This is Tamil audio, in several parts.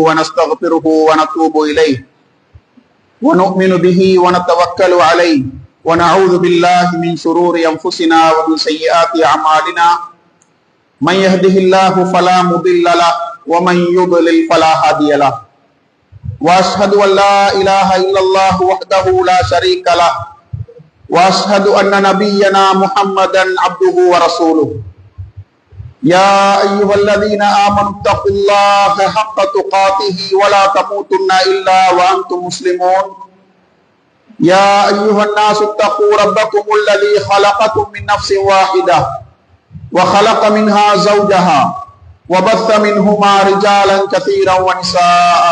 ونستغفره ونتوب إليه ونؤمن به ونتوكل عليه ونعوذ بالله من شرور أنفسنا ومن سيئات أعمالنا من يهده الله فلا مضل له ومن يضلل فلا هادي له وأشهد أن لا إله إلا الله وحده لا شريك له وأشهد أن نبينا محمدا عبده ورسوله يا أيها الذين آمنوا اتقوا الله حق تقاته ولا تموتن إلا وأنتم مسلمون يا أيها الناس اتقوا ربكم الذي خلقكم من نفس واحدة وخلق منها زوجها وبث منهما رجالا كثيرا ونساء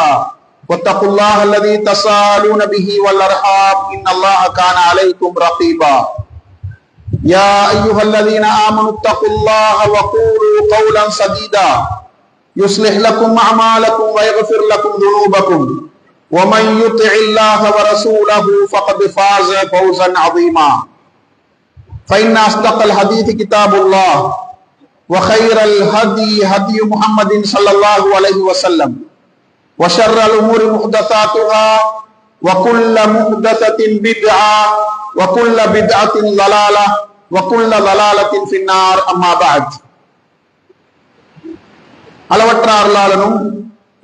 واتقوا الله الذي تساءلون به والأرحام إن الله كان عليكم رقيبا يا أيها الذين آمنوا اتقوا الله وقولوا قولا سديدا يصلح لكم أعمالكم ويغفر لكم ذنوبكم ومن يطع الله ورسوله فقد فاز فوزا عظيما فإن أصدق الحديث كتاب الله وخير الهدي هدي محمد صلى الله عليه وسلم وشر الأمور محدثاتها وكل محدثة بدعة وكل بدعة ضلالة وكل ضلالة في النار أما بعد அளவற்ற அருளாளனும்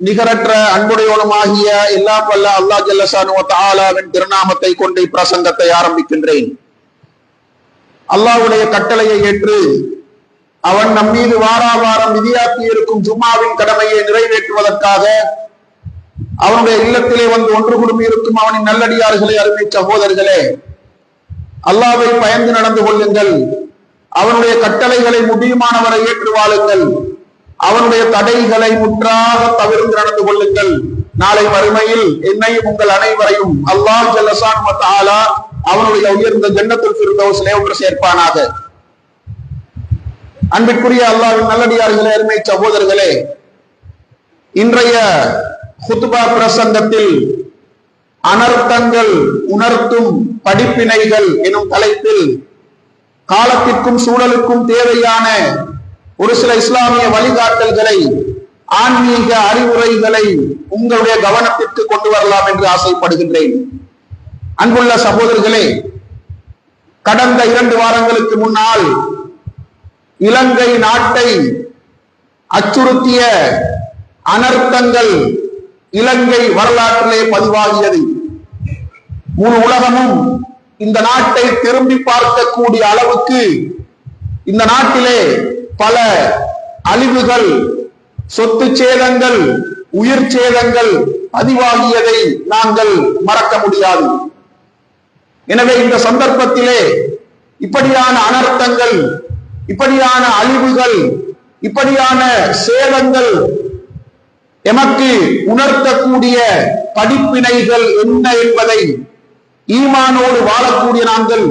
நிகரற்ற அன்புடையவனுமாகிய எல்லாம் வல்ல அல்லாஹ் ஜல்ல ஷானுஹு வ தஆலாவின் திருநாமத்தை கொண்டு பிரசங்கத்தை ஆரம்பிக்கின்றேன். அல்லாஹ்வுடைய கட்டளையை ஏற்று அவன் நம் மீது வாராவாரம் விதியாக்கி இருக்கும் ஜும்மாவின் கடமையை நிறைவேற்றுவதற்காக அவனுடைய இல்லத்திலே வந்து ஒன்று குடும்பி இருக்கும் அவனின் நல்லடியார்களே, அருமை சகோதரர்களே, அல்லாஹ்வை பயந்து நடந்து கொள்ளுங்கள். அவனுடைய கட்டளைகளை முடியுமானவரை ஏற்று வாழுங்கள். அவனுடைய தடைகளை முற்றாக தவிர்த்து நடந்து கொள்ளுங்கள். நாளை மறுமையில் என்னையும் உங்கள் அனைவரையும் அல்லாஹ் ஜல்ல ஷானுஹு வ தஆலா அவனுடைய உயர்ந்த ஜன்னத்துல் ஃபிர்தௌஸிலே ஒன்று சேர்ப்பானாக. அன்பிற்குரிய அல்லாஹ்வின் நல்லடியார்களே, அருமை சகோதரர்களே, இன்றைய குத்பா பிரசங்கத்தில் அனர்த்தங்கள் உணர்த்தும் படிப்பினைகள் எனும் தலைப்பில் காலத்திற்கும் சூழலுக்கும் தேவையான ஒரு சில இஸ்லாமிய வழிகாட்டல்களை, ஆன்மீக அறிவுரைகளை உங்களுடைய கவனத்திற்கு கொண்டு வரலாம் என்று ஆசைப்படுகின்றேன். அன்புள்ள சகோதரர்களே, கடந்த 2 வாரங்களுக்கு முன்னால் இலங்கை நாட்டை அச்சுறுத்திய அனர்த்தங்கள் இலங்கை வரலாற்றிலே பதிவாகியது. முழு உலகமும் இந்த நாட்டை திரும்பி பார்க்கக்கூடிய அளவுக்கு இந்த நாட்டிலே பல அழிவுகள், சொத்து சேதங்கள், உயிர் சேதங்கள் பதிவாகியதை நாங்கள் மறக்க முடியாது. எனவே இந்த சந்தர்ப்பத்திலே இப்படியான அனர்த்தங்கள், இப்படியான அழிவுகள், இப்படியான சேதங்கள் எமக்கு உணர்த்தக்கூடிய படிப்பினைகள் என்ன என்பதை ஈமானோடு வாழக்கூடிய நாங்கள்,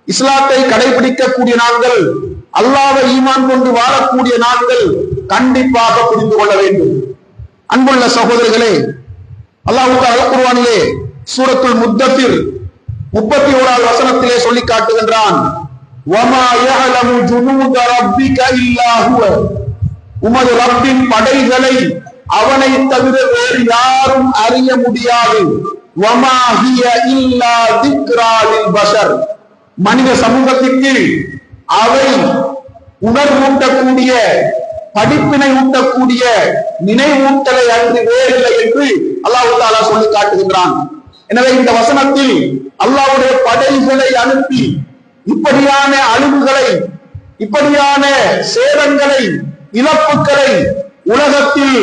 இஸ்லாத்தை கடைபிடிக்கக்கூடிய நாங்கள், அல்லாஹ்வை ஈமான் கொண்டு வாழக்கூடிய நாங்கள் கண்டிப்பாக புரிந்து கொள்ள வேண்டும். அன்புள்ள சகோதரர்களே, அல்லாஹ் அல் குர்ஆனிலே சூரத்துல் முத்தத்திர் 31வது வசனத்திலே சொல்லி காட்டுகின்றான், வமா யஅலமு ஜுனூத ரப்பிக இல்லா ஹுவ, உமது ரப்பின் படைகளை அவனை தவிர வேறு யாரும் அறிய முடியாது. வமா ஹிய இல்லா திக்ரா லில் பஷர், மனித சமூகத்திற்கு அவை உணர்வூட்டக்கூடிய, படிப்பினை ஊட்டக்கூடிய நினைவூட்டலை அன்றி வேறில்லை என்று அல்லாஹ் தஆலா சொல்லி காட்டுகின்றான். எனவே இந்த வசனத்தில் அல்லாஹ்வுடைய படைகளை அனுப்பி இப்படியான அழிவுகளை, இப்படியான சேதங்களை, இழப்புகளை உலகத்தில்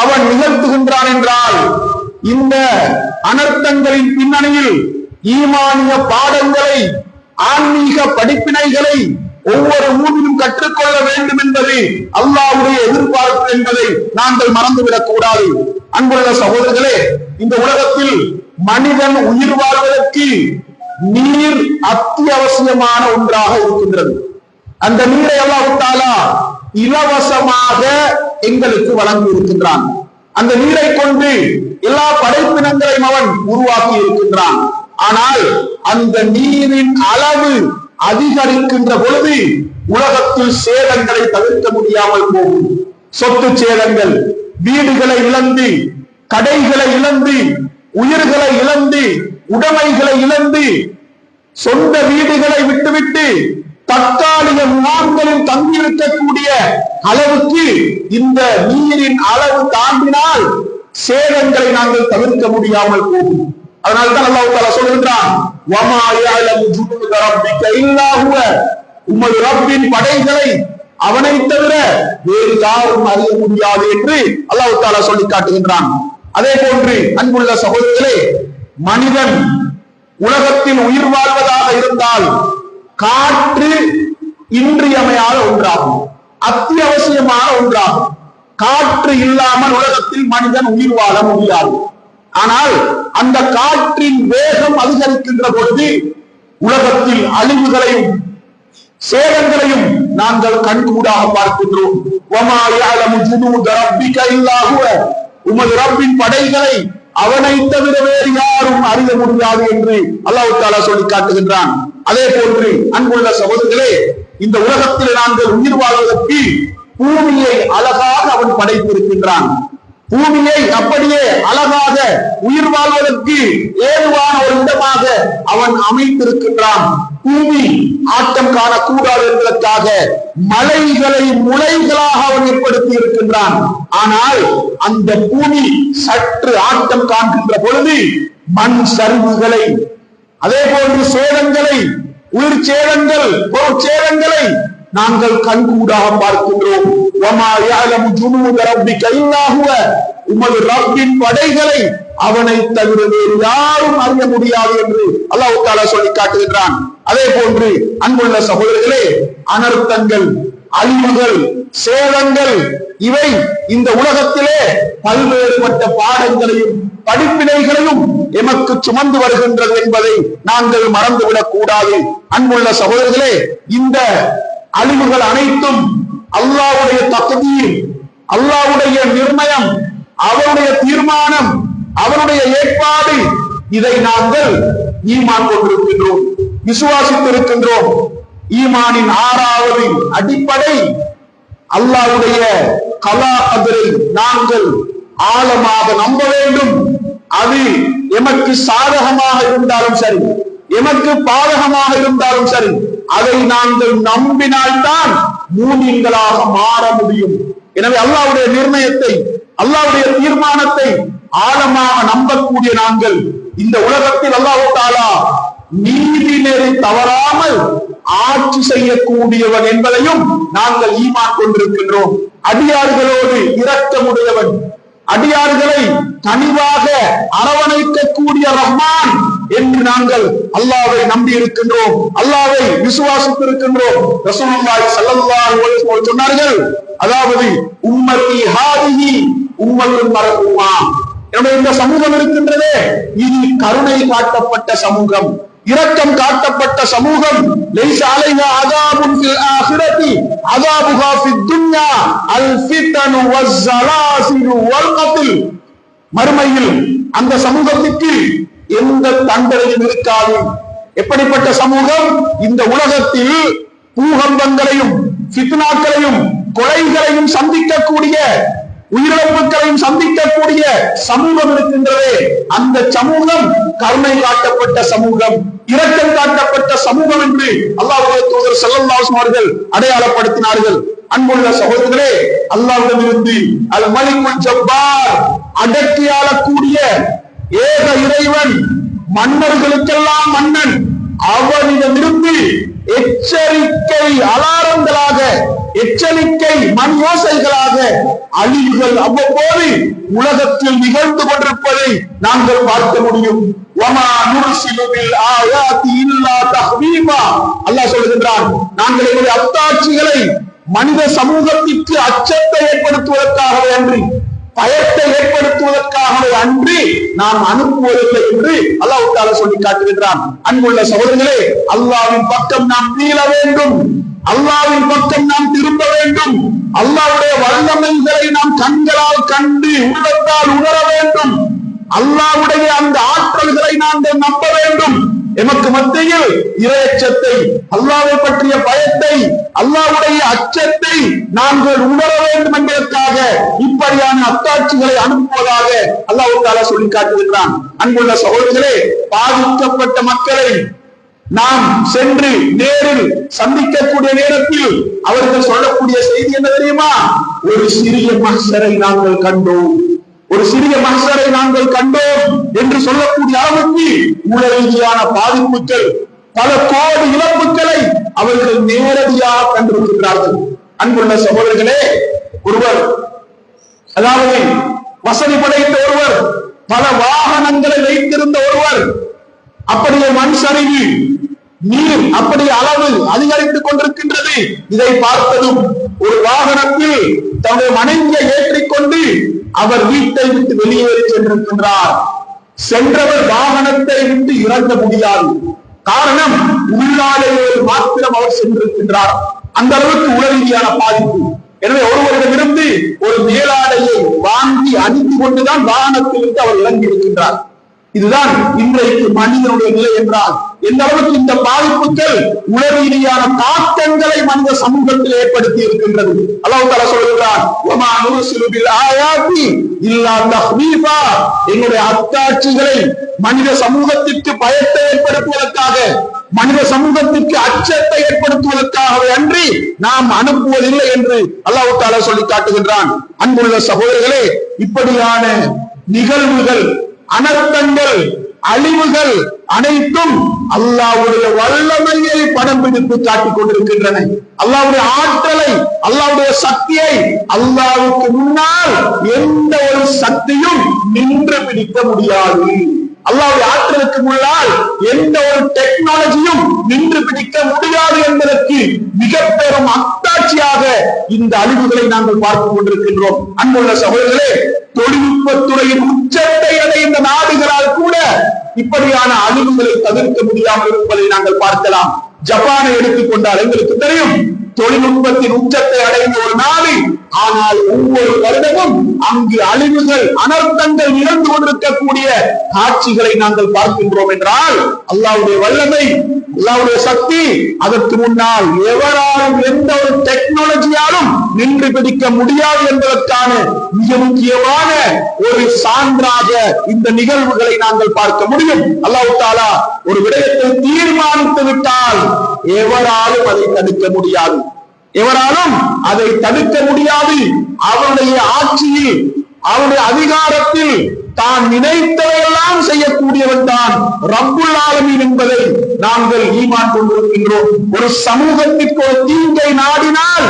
அவன் நிகழ்த்துகின்றான் என்றால், இந்த அனர்த்தங்களின் பின்னணியில் ஈமானிய பாடங்களை, ஆன்மீக படிப்பினைகளை ஒவ்வொரு மூவிலும் கற்றுக்கொள்ள வேண்டும் என்பது அல்லாஹ்வுடைய எதிர்பார்ப்பு என்பதை நாங்கள் மறந்துவிடக் கூடாது. அன்புள்ள சகோதரர்களே, இந்த உலகத்தில் மனிதன் உயிர் வாழ்வதற்கு நீர் அத்தியாவசியமான ஒன்றாக இருக்கின்றது. அந்த நீரை அல்லாஹ் தஆலா இலவசமாக எங்களுக்கு வழங்கி இருக்கின்றான். அந்த நீரை கொண்டு எல்லா படைப்பினங்களையும் அவன் உருவாக்கி இருக்கின்றான். ஆனால் அந்த நீரின் அளவு அதிகரிக்கின்ற பொழுது உலகத்தில் சேதங்களை தவிர்க்க முடியாமல் போகும். சொத்து சேதங்கள், வீடுகளை இழந்து, கடைகளை இழந்து, உயிர்களை இழந்து, உடைமைகளை இழந்து, சொந்த வீடுகளை விட்டுவிட்டு தற்காலிக முகாம்களில் தங்கியிருக்கக்கூடிய அளவுக்கு இந்த நீரின் அளவு தாண்டினால் சேதங்களை நாங்கள் தவிர்க்க முடியாமல் போகும். அதனால்தான் அல்லாஹ் தஆலா சொல்கின்றான், வமா யஅலமு ஜுனூத ரப்பிக இல்லா ஹுவ, உமது ரப்பின் படைகளை அவனை தவிர வேறு யாரும் அறிய முடியாது என்று அல்லாஹ் தஆலா சொல்லி காட்டுகின்றான். அதே போன்று அன்புள்ள சகோதரர்களே, மனிதன் உலகத்தில் உயிர் வாழ்வதாக இருந்தால் காற்று இன்றியமையாத ஒன்றாகும், அத்தியாவசியமான ஒன்றாகும். காற்று இல்லாமல் உலகத்தில் மனிதன் உயிர் வாழ முடியாது. ஆனால் அந்த காற்றின் வேகம் அதிகரிக்கின்ற பொழுது உலகத்தில் அழிவுகளையும் சேதங்களையும் நாங்கள் கண்கூடாக பார்க்கின்றோம். வமா யஅலமு ஜுனூத ரப்பிக இல்லா ஹுவ, உமது ரப்பின் படைகளை அவனை தவிர வேறு யாரும் அறிய முடியாது என்று அல்லாஹ் தஆலா சொல்லி காட்டுகின்றான். அதே போன்று அன்புள்ள சகோதரர்களே, இந்த உலகத்தில் நாங்கள் உயிர் வாழ்வதற்கு பூமியை அழகாக அவன் படைத்திருக்கின்றான். பூமியை அப்படியே அழகாக உயிர் வாழ்வதற்கு ஏதுவான ஒரு இடமாக அவன் அமைத்திருக்கின்றான். பூமி ஆட்டம் காணக்கூடாது என்பதற்காக மலைகளை முளைகளாக அவன் ஏற்படுத்தி இருக்கின்றான். ஆனால் அந்த பூமி சற்று ஆட்டம் காண்கின்ற பொழுது மண் சரிவுகளை, அதே போன்று சேதங்களை, உயிர் சேதங்கள், பொருட்சேதங்களை நாங்கள் கண்கூடாக பார்க்கின்றோம். வமா யஅலமு ஜுனூத ரப்பிக இல்லா ஹுவ, உமது ரப்பின் படைகளை அவனை தவிர வேறு யாரும் அறிய முடியாது என்று அல்லாஹ் தஆலா சொல்லி காட்டுகின்றான். அதே போன்று அன்புள்ள சகோதரர்களே, அனர்த்தங்கள், அழிவுகள், சேதங்கள் இவை இந்த உலகத்திலே பல்வேறுபட்ட பாடங்களையும் படிப்பினைகளையும் எமக்கு சுமந்து வருகின்றது என்பதை நாங்கள் மறந்துவிடக் கூடாது. அன்புள்ள சகோதரர்களே, இந்த அழிவுகள் அனைத்தும் அல்லாஹ்வுடைய தக்தீர், அல்லாஹ்வுடைய நிர்ணயம், அவருடைய தீர்மானம், அவருடைய ஏற்பாடு. இதை நாங்கள் ஈமான் கொண்டிருக்கின்றோம், விசுவாசித்திருக்கின்றோம். ஈமானின் 6வது அடிப்படை அல்லாஹ்வுடைய கலா கதரை நாங்கள் ஆழமாக நம்ப வேண்டும். அது எமக்கு சாதகமாக இருந்தாலும் சரி, எமக்கு பாதகமாக இருந்தாலும் சரி, அதை நாங்கள் நம்பினால்தான் மூமின்களாக மாற முடியும். எனவே அல்லாஹ்வுடைய நிர்ணயத்தை, அல்லாஹ்வுடைய தீர்மானத்தை ஆழமாக நம்பக்கூடிய நாங்கள் இந்த உலகத்தில் அல்லாஹ் தஆலா நீதி நெறி தவறாமல் ஆட்சி செய்யக்கூடியவன் என்பதையும் நாங்கள் ஈமான் கொண்டிருக்கின்றோம். அடியார்களோடு இரக்கமுடையவன், அடியார்களை கனிவாக அரவணைக்கக்கூடிய ரஹ்மான் என்று நாங்கள் அல்லாஹ்வை நம்பி இருக்கின்றோம், அல்லாஹ்வை விசுவாசித்திருக்கின்றோம். ரசூலுல்லாஹி ஸல்லல்லாஹு அலைஹி வஸல்லம் சொன்னார்கள், அதாவது உம்மத்தி ஹாதிஹி உம்மத்துன் மர்ஹூமா, இந்த சமூகம் இருக்கின்றதே இது கருணை காட்டப்பட்ட சமூகம், இரக்கம் காட்டப்பட்ட சமூகம். லைஸ அலைஹா அஸாபுன் ஃபில் ஆখিরাতি அஸாபுஹா ஃபித் துன்யா அல் ஃபித்னு வஸ்ஸலாசிலு வல் கத்ல். மறுமையில் அந்த சமூகத்துக்கு எந்த தண்டனையும் இருக்காது. எப்படிப்பட்ட சமூகம்? இந்த உலகத்தில் பூகம்பங்களையும் ஃபித்னாக்களையும் கொலைகளையும் சந்திக்கக்கூடிய, உயிரிழப்புகளையும் சந்திக்கக்கூடிய சமூகம் இருக்கின்றதே, அந்த சமூகம் கருணை காட்டப்பட்ட சமூகம், இரக்கம் காட்டப்பட்ட சமூகம் என்று அல்லாஹ்வுடைய தூதர் ஸல்லல்லாஹு அலைஹி வஸல்லம் அவர்கள் அடையாளப்படுத்தினார்கள். அன்புள்ள சகோதரர்களே, அல்லாஹ்விடமிருந்து அல் மலிக்குல் ஜப்பார், அடக்கி ஆளக்கூடிய ஏக இறைவன், மன்னர்களுக்கெல்லாம் மன்னன், அவனிடமிருந்து எச்சரிக்கை அலாரங்களாக, எச்சரிக்கை மண் யோசைகளாக அழிவுகள் அவ்வப்போது உலகத்தில் நிகழ்ந்து கொண்டிருப்பதை நாங்கள் பார்க்க முடியும். வமா நுர்சிலு பில் ஆயாத்தி இல்லா தஹ்வீமா, அல்லாஹ் சொல்கின்றான், நாங்கள் எங்களுடைய அத்தாட்சிகளை மனித சமூகத்திற்கு அச்சத்தை ஏற்படுத்துவதற்காகவே அன்றி, பயத்தை ஏற்படுத்துவதற்காகவே அன்றி நாம் அனுப்புவதில்லை என்று அல்லாஹ் தஆலா சொல்லி காட்டுகின்றான். அன்புள்ள சகோதரர்களே, அல்லாஹ்வின் பக்கம் நாம் மீள வேண்டும், அல்லாஹ்வின் பக்கம் நாம் திரும்ப வேண்டும், அல்லாஹ்வுடைய வல்லமைகளை நாம் கண்களால் கண்டு உள்ளத்தால் உணர வேண்டும், அல்லாஹ்வுடைய அந்த ஆற்றல்களை நாங்கள் நம்ப வேண்டும். எமக்கு மத்தியில் இறையச்சத்தை, அல்லாஹ்வை பற்றிய பயத்தை, அல்லாஹ்வுடைய அச்சத்தை நாங்கள் உணர வேண்டும் என்பதற்காக இப்படியான அத்தாட்சிகளை அனுப்புவதாக அல்லாஹ் தஆலா சொல்லி காட்டுகிறான். அன்புள்ள சகோதரர்களே, பாதிக்கப்பட்ட மக்களை நாம் சென்று நேரில் சந்திக்கக்கூடிய நேரத்தில் அவர்கள் சொல்லக்கூடிய செய்தி என்ன தெரியுமா? ஒரு சிறிய மஹ்ஷரை நாங்கள் கண்டோம், ஒரு சிறிய மஹ்ஷரை நாங்கள் கண்டோம் என்று சொல்லக்கூடிய அளவுக்கு உடல் ரீதியான பாதிப்புகள், பல கோடி இழப்புகளை அவர்கள் நேரடியாக கண்டிருக்கிறார்கள். அன்புள்ள சகோதரர்களே, ஒருவர், அதாவது வசதி படைத்த ஒருவர், பல வாகனங்களை வைத்திருந்த ஒருவர், அப்படியே மண் சரிவு, நீர் அப்படி அளவு அதிகரித்துக் கொண்டிருக்கின்றது. இதை பார்த்ததும் ஒரு வாகனத்தில் தன்னுடைய மனைவியை ஏற்றிக்கொண்டு அவர் வீட்டை விட்டு வெளியேறி சென்றிருக்கின்றார். சென்றவர் வாகனத்தை விட்டு இறங்க முடியாது. காரணம், உள்ளாலேயே மாத்திரம் அவர் சென்றிருக்கின்றார். அந்த அளவுக்கு உளரீதியான பாதிப்பு. எனவே ஒருவரிடமிருந்து ஒரு மேலாடையை வாங்கி அணிந்து கொண்டுதான் வாகனத்திலிருந்து அவர் இறங்கி இருக்கின்றார். இதுதான் இன்றைக்கு மனிதனுடைய நிலை என்றால் எந்த அளவுக்கு இந்த பாதிப்புகள் உளரீதியான தாக்கங்களை மனித சமூகத்தில் ஏற்படுத்தி இருக்கின்றது. அல்லாஹ் தஆலா சொல்கிறார், வமா நுர்சிலு பில் ஆயாத்தி இல்லா தஹ்வீஃபா, எங்களுடைய அத்தாட்சிகளை மனித சமூகத்திற்கு பயத்தை ஏற்படுத்துவதற்காக, மனித சமூகத்திற்கு அச்சத்தை ஏற்படுத்துவதற்காகவே அன்றி நாம் அனுப்புவதில்லை என்று அல்லாஹ் தஆலா சொல்லி காட்டுகின்றான். அன்புள்ள சகோதரர்களே, இப்படியான நிகழ்வுகள், அனர்த்தங்கள், அழிவுகள் அனைத்தும் அல்லாஹ்வுடைய வல்லமையை படம் பிடித்து காட்டிக் கொண்டிருக்கின்றன. அல்லாஹ்வுடைய ஆற்றலை, அல்லாஹ்வுடைய சக்தியை, அல்லாஹ்வுக்கு முன்னால் எந்த ஒரு சக்தியும் நின்று பிடிக்க முடியாது. அல்லாஹ்வுடைய ஆற்றலுக்கு முன்னால் எந்த ஒரு டெக்னாலஜியும் நின்று பிடிக்க முடியாது என்பதற்கு மிக பெரும் அத்தாட்சியாக இந்த அழிவுகளை நாங்கள் பார்த்துக் கொண்டிருக்கின்றோம். அன்புள்ள சகோதரர்களே, தொழில்நுட்பத்துறையின் உச்சத்தை அடைந்த நாடுகளால் கூட இப்படியான அழிவுகளை தவிர்க்க முடியாமல் இருப்பதை நாங்கள் பார்க்கலாம். ஜப்பானை எடுத்துக்கொண்டால் எங்களுக்கு தெரியும், தொழில்நுட்பத்தின் உச்சத்தை அடைந்த ஒரு நாடு. ஆனால் ஒவ்வொரு வருடமும் அங்கு அழிவுகள், அனர்த்தங்கள் நிகழ்ந்து கொண்டிருக்கக்கூடிய காட்சிகளை நாங்கள் பார்க்கின்றோம் என்றால் அல்லாஹ்வுடைய வல்லமை, அல்லாஹ்வுடைய சக்தி அதற்கு முன்னால் எவராலும் எந்த ஒரு டெக்னாலஜியாலும் நின்று பிடிக்க முடியாது என்பதற்கான மிக முக்கியமான ஒரு சான்றாக இந்த நிகழ்வுகளை நாங்கள் பார்க்க முடியும். அல்லாஹ் தஆலா ஒரு விடயத்தை தீர்மானித்து விட்டால் எவராலும் அதை தடுக்க முடியாது, எவராலும் அதை தடுக்க முடியாது. அவருடைய ஆட்சியில், அவருடைய அதிகாரத்தில் தான் நினைத்ததையெல்லாம் செய்யக்கூடியவன் தான் ரப்புல் ஆலமீன் என்பதை நாங்கள் ஈமான் கொண்டிருக்கின்றோம். ஒரு சமூகத்திற்கு ஒரு தீங்கை நாடினால்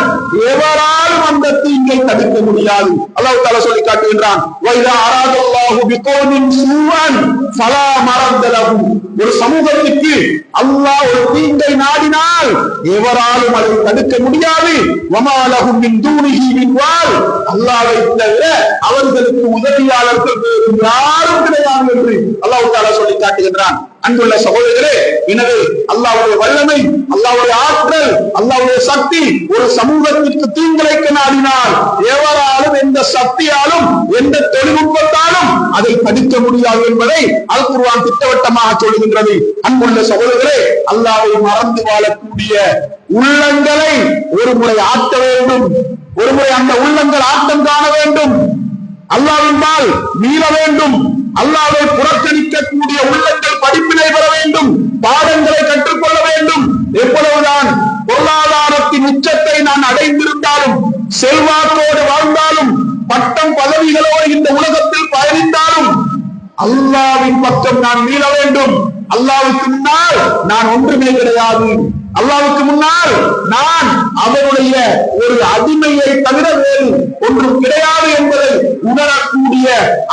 எவராலும் அந்த தீங்கை தடுக்க முடியாது. அல்லாஹ் தஆலா சொல்லி காட்டுகின்றான், வைதா அராதல்லாஹு பிகௌமின் சூஅன் ஃபலா மரத லஹு, ஒரு சமூகத்திற்கு அல்லாஹ் ஒரு தீங்கை நாடினால் எவராலும் அதை தடுக்க முடியாது. வமா லஹும் மின் தூனிஹி மின் வால், அல்லாஹ்வை தவிர அவர்களுக்கு உதவியாளர்கள் யாரும் கிடையாது என்று அல்லாஹ் தஆலா சொல்லி காட்டுகின்றான். அன்புள்ள சகோதரர்களே, எனவே அல்லாஹ்வுடைய வல்லமை, அல்லாஹ்வுடைய ஆற்றல், அல்லாஹ்வுடைய சக்தி ஒரு சமூகத்திற்கு தீங்கிழைக்க நாடினால் எவராலும், எந்த சக்தியாலும், எந்த தொழில்நுட்பத்தாலும் அதை தடுக்க முடியாது என்பதை அல் குர்ஆன் திட்டவட்டமாக சொல்கின்றது. அன்புள்ள சகோதரர்களே, அல்லாஹ்வை மறந்து வாழக்கூடிய உள்ளங்களை ஒரு முறை ஆட்ட வேண்டும், ஒரு முறை அந்த உள்ளங்கள் ஆட்டம் காண வேண்டும், அல்லாஹ்வின்பால் மீள வேண்டும். அல்லாஹ்வை புறக்கணிக்கக்கூடிய உள்ளங்கள் படிப்பினை பெற வேண்டும், பாடங்களை கற்றுக்கொள்ள வேண்டும். எப்பொழுதுதான் பொருளாதாரத்தின் உச்சத்தை நான் அடைந்திருந்தாலும், செல்வாக்கோடு வாழ்ந்தாலும், பட்டம் பதவிகளோடு இந்த உலகத்தில் பயணித்தாலும் அல்லாஹ்வின் பக்கம் நான் மீள வேண்டும். அல்லாஹ்வுக்கு முன்னால் நான் ஒன்றுமே கிடையாது, அல்லாஹ்வுக்கு முன்னால் நான் அவருடைய ஒரு அடிமையை தவிர வேறு ஒன்றும் கிடையாது என்பதை உணரக்கூடிய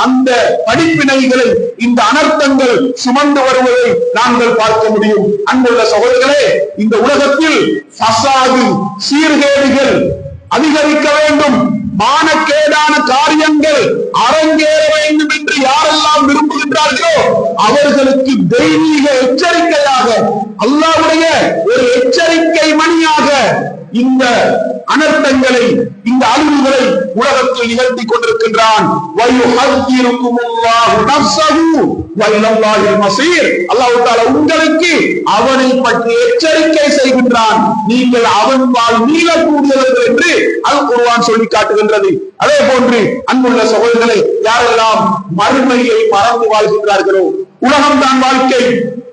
அந்த படிப்பினைகளை இந்த அனர்த்தங்கள் சுமந்து வருவதை நாங்கள் பார்க்க முடியும். அன்புள்ள சகோதரர்களே, இந்த உலகத்தில் ஃபசாது, சீர்கேடுகள் அதிகரிக்க வேண்டும், மானக்கேடான காரியங்கள் அரங்கேற வேண்டும் என்று யாரெல்லாம் விரும்புகின்றார்களோ அவர்களுக்கு தெய்வீக எச்சரிக்கையாக, அல்லாஹ்வுடைய ஒரு எச்சரிக்கை மணியாக இந்த அனர்த்தங்களை, இந்த அழிவுகளை உலகத்தில் நிகழ்த்தி கொண்டிருக்கின்றான். அல்லாஹ் தஆலா உங்களுக்கு அவனை பற்றி எச்சரிக்கை செய்கின்றான். நீங்கள் அவன் பால் மீளக்கூடியவர்கள் என்று அல் குர்ஆன் சொல்லி காட்டுகின்றது. அதே போன்று அன்புள்ள சகோதரர்களே, யாரெல்லாம் மறுமையை மறந்து வாழ்கின்றார்களோ, உலகம் தான் வாழ்க்கை,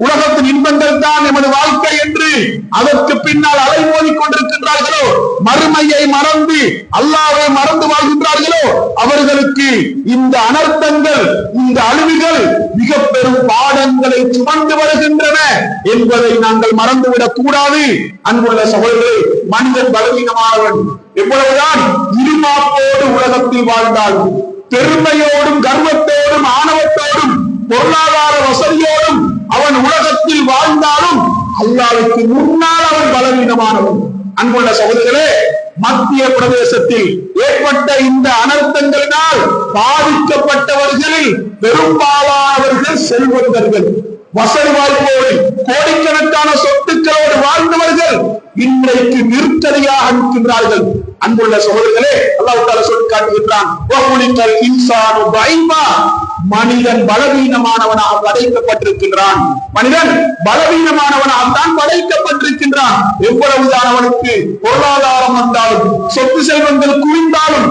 உலகத்தின் இன்பங்கள் தான் எமது வாழ்க்கை என்று அதற்கு பின்னால் அலைமோதிக் கொண்டிருக்கின்றார்களோ, மறுமையை மறந்து அல்லாஹ்வை மறந்து வாழ்கின்றார்களோ, அவர்களுக்கு இந்த அனர்த்தங்கள், இந்த அழிவுகள் மிக பெரும் பாடங்களை சுமந்து வருகின்றன என்பதை நாங்கள் மறந்துவிடக் கூடாது. அன்புள்ள சகோதரர்களே, மனிதன் பலவீனமானவன். எவ்வளவுதான் இருமாப்போடு உலகத்தில் வாழ்ந்தாலும், பெருமையோடும் கர்வத்தோடும் ஆணவத்தோடும் பொருளாதார வசதியோடும் அவன் உலகத்தில் வாழ்ந்தாலும் அல்லாஹ்வுக்கு முன்னால் அவன் பலவீனமானவன். அன்புள்ள சகோதரர்களே, மத்திய பிரதேசத்தில் ஏற்பட்ட இந்த அனர்த்தங்களினால் பாதிக்கப்பட்டவர்களில் பெரும்பாலானவர்கள் செல்வந்தர்கள், வசதி வாய்ப்போடு கோடிக்கணக்கான சொத்துக்களோடு வாழ்ந்தவர்கள் இன்றைக்கு நிர்கதியாக நிற்கின்றார்கள். அன்புள்ள சகோதரர்களே, அல்லாஹ் தஆலா சொல்லி காட்டுகின்றான், மனிதன் பலவீனமானவனாக படைக்கப்பட்டிருக்கின்றான். மனிதன் பலவீனமானவனாக தான் படைக்கப்பட்டிருக்கின்றான். எவ்வளவுதான் அவனுக்கு பொருளாதாரம் வந்தாலும், சொத்து செல்வங்கள் குவிந்தாலும்,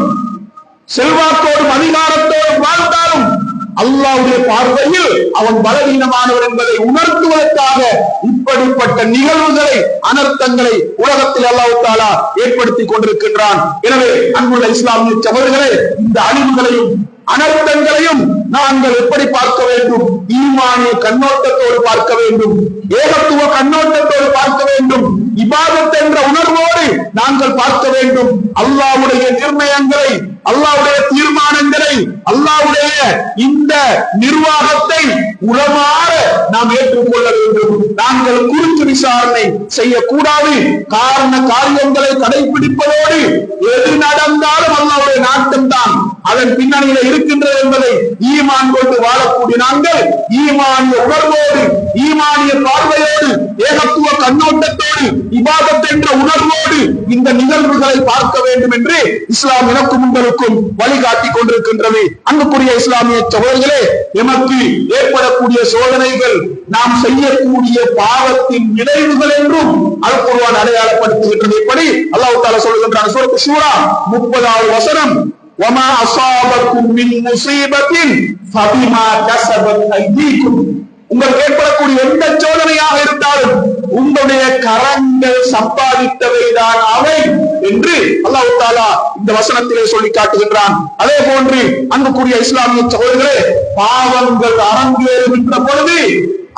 செல்வாக்கோடும் அதிகாரத்தோடும் வாழ்ந்தாலும், அல்லாஹ்வுடைய பார்வையில் அவன் பலவீனமானவர் என்பதை உணர்த்துவதற்காக இப்படிப்பட்ட நிகழ்வுகளை, அனர்த்தங்களை உலகத்தில் அல்லாஹ் தஆலா ஏற்படுத்தி கொண்டிருக்கின்றான். எனவே அன்புள்ள இஸ்லாமிய சகோதரர்களே, இந்த அழிவுகளையும் அனர்த்தங்களையும் நாங்கள் எப்படி பார்க்க வேண்டும்? ஈமானிய கண்ணோட்டத்தோடு பார்க்க வேண்டும், ஏகத்துவ கண்ணோட்டத்தோடு பார்க்க வேண்டும், இபாதத் என்ற உணர்வோடு நாங்கள் பார்க்க வேண்டும். அல்லாஹ்வுடைய நிர்ணயங்களை, அல்லாஹ்வுடைய தீர்மானங்களை, அல்லாஹ்வுடைய இந்த நிர்வாகத்தை உளமாற நாம் ஏற்றுக்கொள்ள வேண்டும். நாங்கள் குறுக்கு விசாரணை செய்யக்கூடாது. காரண காரியங்களை கடைபிடிப்பதோடு எது நடந்தாலும் அல்லாஹ்வுடைய நாட்டம் தான் அதன் பின்னணியில இருக்கின்றது என்பதை ஈமான் கொண்டு வாழக்கூடிய நாங்கள் ஈமானிய உணர்வோடு, ஈமானிய பார்வையோடு, ஏகத்துவ கண்ணோட்டத்தோடு, இபாதத் என்ற உணர்வோடு இந்த நிகழ்வுகளை பார்க்க வேண்டும் என்று இஸ்லாம் எனக்கும் உங்களுக்கும் வழிகாட்டி கொண்டிருக்கின்றது. அன்புக்குரிய இஸ்லாமிய சகோதரர்களே, எமக்கு ஏற்படக்கூடிய சோதனைகள் நாம் செய்யக்கூடிய பாவத்தின் விளைவுகள் என்றும் அல் குர்ஆன் அடையாளப்படுத்துகின்றது. இப்படி அல்லாஹ் தஆலா சொல்கின்றான், சூரத் ஷூரா 30வது வசனம், வமா அஸாபக்கும் மின் முஸீபத்தின் ஃபபிமா கஸபத் ஐதீக்கும். உங்களுக்கு ஏற்படக்கூடிய எந்த சோதனையாக இருந்தாலும் உங்களுடைய கரங்கள் சம்பாதித்தவைதான் அவை என்று அல்லாஹ் தஆலா இந்த வசனத்திலே சொல்லி காட்டுகின்றான். அதே போன்று அன்புக்குரிய இஸ்லாமிய சகோதரர்களே, பாவங்கள் அரங்கேறுகின்ற பொழுது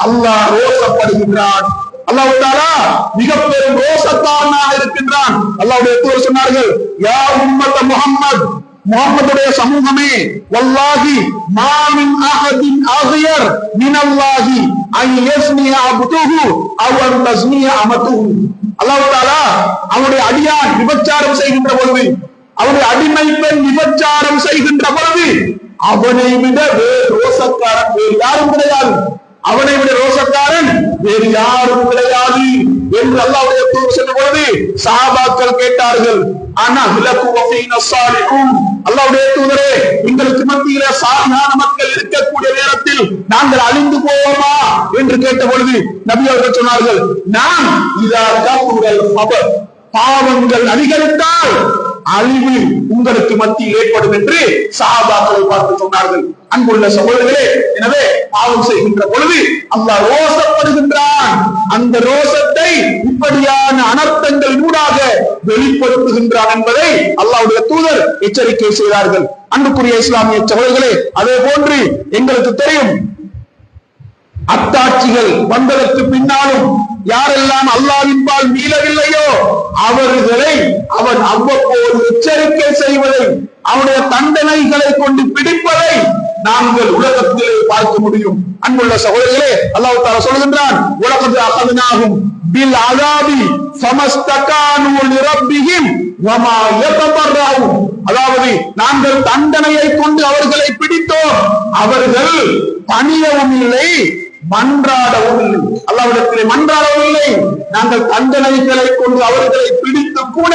அல்லாஹ் ரோசப்படுகின்றான். அல்லாஹ் தஆலா மிக பெரும் ரோசக்காரனாக இருக்கின்றான். அல்லாஹ்வுடைய தூதர் சொன்னார்கள், யா உம்மத முஹம்மத், முஹம்மதுடைய சமூகமே, வல்லாஹி மா மின் அஹதின் அஹ்யர் மினல்லாஹி அன் யஸ்னிய அப்துஹு அவ் அன் தஸ்னிய அமதுஹு. அல்லாஹ் தஆலா அவருடைய அடியான் விபச்சாரம் செய்கின்ற பொழுது, அவருடைய அடிமை பெண் விபச்சாரம் செய்கின்ற பொழுது அவனை விட வேறு ரோசக்காரன் வேறு யாரும் கிடையாது, அவனை விட ரோசக்காரன் வேறு யாரும் கிடையாது என்று அல்லாஹ்வுடைய தூதர் சொன்ன பொழுது சஹாபாக்கள் கேட்டார்கள், ஆனா ஹலகு வஃபீனா ஸாலிஹூன், அல்லாஹ்வுடைய தூதரே, எங்களுக்கு மத்தியிலே சாலிஹான மக்கள் இருக்கக்கூடிய நேரத்தில் நாங்கள் அழிந்து போவோமா என்று கேட்ட பொழுது நபி அவர்கள் சொன்னார்கள், நாம் இதா கஃபுரல் ஃபபர், பாவங்கள் அதிகரித்தால் அழிவு உங்களுக்கு மத்தியில் ஏற்படும் என்று சஹாபாக்களை பார்த்து சொன்னார்கள். அன்புள்ள சகோதரர்களே, எனவே பாவம் செய்கின்ற பொழுது அல்லாஹ் ரோசப்படுகின்றான். அந்த ரோசத்தை இப்படியான அனர்த்தங்கள் ஊடாக வெளிப்படுத்துகின்றான் என்பதை அல்லாஹ்வுடைய தூதர் எச்சரிக்கை செய்தார்கள். அன்புக்குரிய இஸ்லாமிய சகோதரர்களே, அதே போன்று எங்களுக்கு தெரியும், அத்தாட்சிகள் வந்ததற்கு பின்னாலும் யாரெல்லாம் அல்லாஹ்வின்பால் மீளவில்லையோ அவர்களை அவன் அவ்வப்போது எச்சரிக்கை செய்வதை, அவனுடைய தண்டனைகளை கொண்டு பிடிப்பதை நாங்கள் உலகத்திலே பார்க்க முடியும். அன்புள்ள சகோதரர்களே, அல்லாஹ் தஆலா சொல்கின்றான், வலகத் அகத்னாஹும் பில் அஸாபி ஃபமஸ்தகானு லிரப்பிஹிம் வமா யதபர்ரூன். அதாவது நாங்கள் தண்டனையை கொண்டு அவர்களை பிடித்தோம், அவர்கள் பணியவும் இல்லை, மன்றாடவும் இல்லை, அல்லாஹ்விடத்திலே மன்றாடவும் இல்லை. நாங்கள் தண்டனைகளை கொண்டு அவர்களை பிடித்து கூட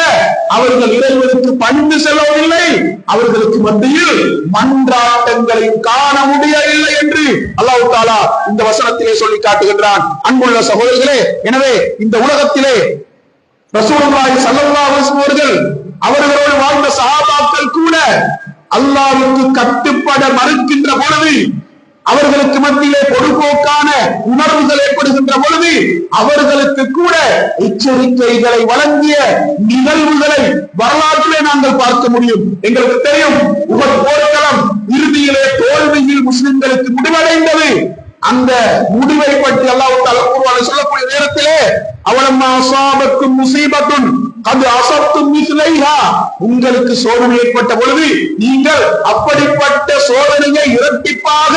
அவர்கள் இறைவனுக்கு பணிந்து செல்லவில்லை. அவர்களுக்கு மத்தியில் மன்றாட்டங்களை காண முடியவில்லை என்று அல்லாஹ் தஆலா இந்த வசனத்திலே சொல்லி காட்டுகின்றான். அன்புள்ள சகோதரர்களே, எனவே இந்த உலகத்திலே ரசூலுல்லாஹி ஸல்லல்லாஹு அலைஹி வஸல்லம் அவர்களோடு வாழ்ந்த சஹாபாக்கள் கூட அல்லாஹ்வுக்கு கட்டுப்பட மறுக்கின்ற பொழுது, அவர்களுக்கு மத்தியிலே பொதுபோக்கான உணர்வுகள் ஏற்படுகின்ற பொழுது அவர்களுக்கு கூட எச்சரிக்கைகளை வழங்கிய நிகழ்வுகளை வரலாற்றிலே நாங்கள் பார்க்க முடியும். எங்களுக்கு தெரியும், உஹத் போர்க்களம் இறுதியிலே தோல்வியில் முஸ்லிம்களுக்கு முடிவடைந்தது. அந்த முடிவை பற்றி அல்லாஹ் தஆலா குர்ஆனில் சொல்லக்கூடிய நேரத்திலே அவலம்மா அஸாபக்கும் முஸீபத்துன் கத் அஸப்தும் மிஸ்லைஹா, உங்களுக்கு சோதனை ஏற்பட்ட பொழுது நீங்கள் அப்படிப்பட்ட சோதனையை இரட்டிப்பாக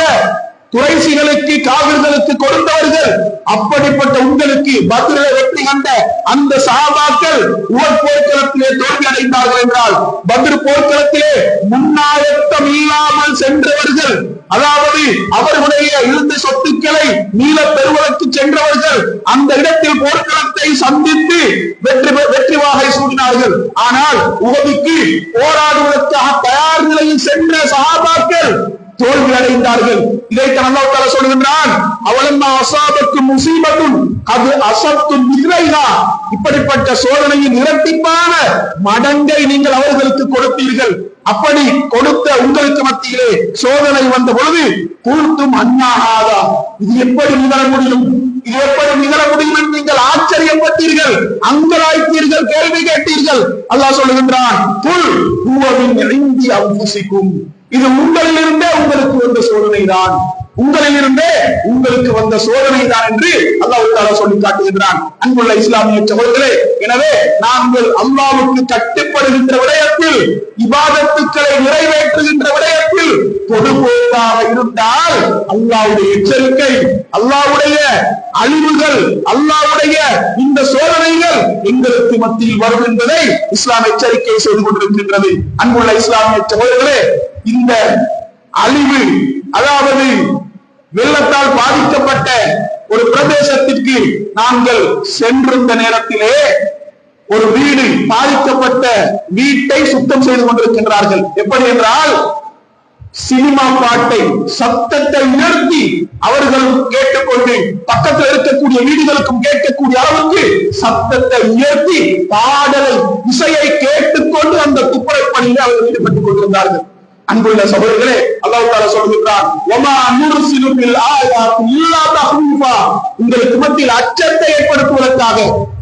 குறைஷிகளுக்கு காவிர்களுக்கு கொடுத்தவர்கள், அப்படிப்பட்ட உங்களுக்கு பத்ரிலே வெற்றி கண்ட அந்த சஹாபாக்கள் உஹத் போர்க்களத்திலே தோல்வி அடைந்தார்கள் என்றால், பத்ர் போர்க்களத்திலே முன்னாயத்தம் இல்லாமல் சென்றவர்கள், அதாவது அவர்களுடைய இருந்த சொத்துக்களை மீள பெறுவதற்கு சென்றவர்கள் அந்த இடத்தில் போர்க்களத்தை சந்தித்து வெற்றி வாகை சூடினார்கள். ஆனால் உஹதுக்கு போராடுவதற்காக தயார் நிலையில் சென்ற சஹாபாக்கள் தோல்வி அடைந்தார்கள். இதைத்தான் அல்லாஹ் தஆலா சொல்கின்றான், அவலம்மா அஸாபக்கும் முஸீபத்துன் கத் அஸப்தும் மிஸ்லைஹா, இப்படிப்பட்ட சோதனையின் இரட்டிப்பான மடங்கை நீங்கள் அவர்களுக்கு கொடுத்தீர்கள். அப்படி கொடுத்த உங்களுக்கு மத்தியிலே சோதனை வந்த பொழுது கூர்த்தும் அன்னாஹாதா, இது எப்படி நிகழ முடியும், இது எப்படி நிகழ முடியும் என்று நீங்கள் ஆச்சரியப்பட்டீர்கள், அங்கலாய்த்தீர்கள், கேள்வி கேட்டீர்கள். அல்லாஹ் சொல்லுகின்றான், குல் ஹுவ மின் இந்தி அன்ஃபுசிக்கும், இது உங்களிலிருந்தே உங்களுக்கு வந்த சோதனை தான், உங்களிலிருந்தே உங்களுக்கு வந்த சோதனை தான் என்று அல்லாஹ் தஆலா சொல்லி காட்டுகின்றான். அன்புள்ள இஸ்லாமிய சகோதரர்களே, எனவே நாங்கள் அல்லாஹ்வுக்கு கட்டுப்படுகின்ற விடயத்தில், இபாதத்துக்களை நிறைவேற்றுகின்ற விடயத்தில் பொதுபோக்காக இருந்தால் அல்லாஹ்வுடைய எச்சரிக்கை, அல்லாஹ்வுடைய அழிவுகள், அல்லாஹ்வுடைய இந்த சோதனைகள் எங்களுக்கு மத்தியில் வரும் என்பதை இஸ்லாம் எச்சரிக்கை செய்து கொண்டிருக்கின்றது. அன்புள்ள இஸ்லாமிய சகோதரர்களே, இந்த அழிவு, அதாவது வெள்ளத்தால் பாதிக்கப்பட்ட ஒரு பிரதேசத்திற்கு நாங்கள் சென்றிருந்த நேரத்திலே ஒரு வீடு, பாதிக்கப்பட்ட வீட்டை சுத்தம் செய்து கொண்டிருக்கின்றார்கள். எப்படி என்றால், சினிமா பாட்டை சத்தத்தை உயர்த்தி அவர்கள் கேட்டுக்கொண்டு பக்கத்தில் இருக்கக்கூடிய வீடுகளுக்கும் கேட்கக்கூடிய அளவுக்கு சத்தத்தை உயர்த்தி பாடலை, இசையை கேட்டுக்கொண்டு அந்த துப்புரை பணியில் அவர்கள் ஈடுபட்டுக் கொண்டிருந்தார்கள். அன்புள்ள சகோதரர்களே, அல்லாஹ் தஆலா சொல்கிறான், வமா நுர்சிலு பில் ஆயாத்தி இல்லா தஹ்வீஃபா, உங்களுக்கு மத்தியில் அச்சத்தை ஏற்படுத்துவதற்காக,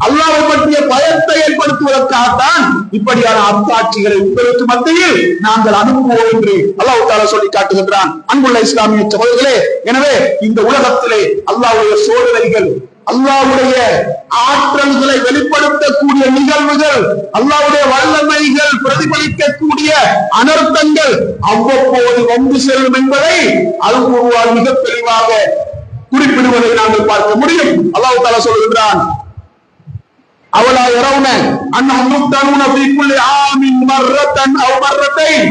அல்லாஹ்வை பற்றிய பயத்தை ஏற்படுத்துவதற்காகத்தான் இப்படியான அத்தாட்சிகளை உங்களுக்கு மத்தியில் நாங்கள் அனுப்புவோம் என்று அல்லாஹ் தஆலா சொல்லி காட்டுகின்றான். அன்புள்ள இஸ்லாமிய சகோதரர்களே, எனவே இந்த உலகத்திலே அல்லாஹ்வுடைய சோதனைகள், அல்லாஹ்வுடைய ஆற்றல்களை வெளிப்படுத்தக்கூடிய நிகழ்வுகள், அல்லாஹ்வுடைய வல்லமைகள் பிரதிபலிக்கக்கூடிய அனர்த்தங்கள் அவ்வப்போது வந்து செல்லும் என்பதை அல் குர்ஆன் மிக தெளிவாக குறிப்பிடுவதை நாங்கள் பார்க்க முடியும். அல்லாஹ் தஆலா சொல்கிறான், அவலா யரவுன அன்னஹும் யுஃப்தனூன ஃபீ குல்லி ஆமின் மர்ரத்தன் அவ் மர்ரத்தைன்,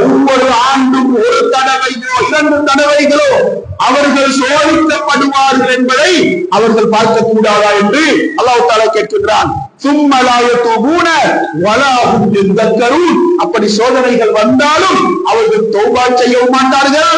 ஒவ்வொரு ஆண்டும் ஒரு தடவையோ இரண்டு தடவைகளோ அவர்கள் சோதிக்கப்படுவார்கள் என்பதை அவர்கள் பார்க்க கூடாதா என்று அல்லாஹ் தஆலா கேட்கிறான். சும்ம லா யதூபூன வலா ஹும் யதக்கரூன், அப்படி சோதனைகள் வந்தாலும் அவர்கள் தௌபா செய்ய மாட்டார்கள்,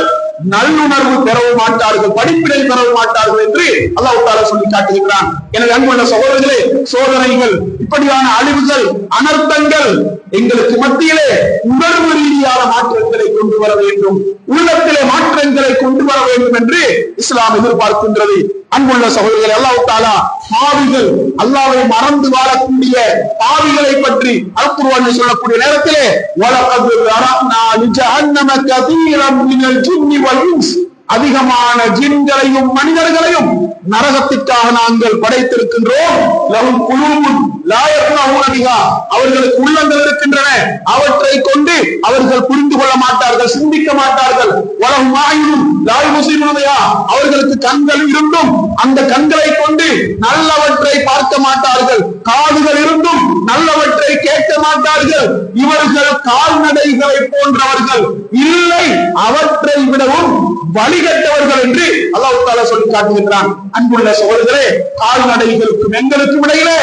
நல்லுணர்வு பெறவும் மாட்டார்கள், படிப்பினை பெறவும் மாட்டார்கள் என்று அல்லாஹ் தஆலா சொல்லி காட்டுகிறான். எனவே அன்புள்ள சகோதரர்களே, சோதனைகள், இப்படியான அழிவுகள், அனர்த்தங்கள் எங்களுக்கு மத்தியிலே உணர்வு ரீதியான மாற்றங்களை கொண்டு வர வேண்டும், உள்ளத்திலே மாற்றங்களை கொண்டு வர வேண்டும் என்று இஸ்லாம் எதிர்பார்க்கின்றது. அன்புள்ள சகோதரர்களே, அல்லாஹ் தஆலா பாவிகள், அல்லாஹ்வை மறந்து வாழக்கூடிய பாவிகளை பற்றி அல் குர்ஆனில் சொல்லக்கூடிய நேரத்திலே, வலகத் ரஅனா லிஜஹன்னம கதீரம் மினல் ஜின்னி வல் இன்ஸ், அதிகமான ஜின்களையும் மனிதர்களையும் நரகத்திற்காக நாங்கள் படைத்திருக்கின்றோம். லஹும் குலூபுன் அவர்களுக்கு உள்ளங்கள் இருக்கின்றன, அவற்றை கொண்டு அவர்கள் புரிந்து கொள்ள மாட்டார்கள், சிந்திக்க மாட்டார்கள். அவர்களுக்கு கண்கள் இருந்தும் அந்த கண்களை கொண்டு நல்லவற்றை பார்க்க மாட்டார்கள், காதுகள் இருந்தும் நல்லவற்றை கேட்க மாட்டார்கள். இவர்கள் கால்நடைகளை போன்றவர்கள் இல்லை, அவற்றை விடவும் வழிகட்டவர்கள் என்று அல்லாஹ் தஆலா சொல்லி காட்டுகின்றான். அன்புள்ள சகோதரர்களே, கால்நடைகளுக்கும் எங்களுக்கும் இடையிலே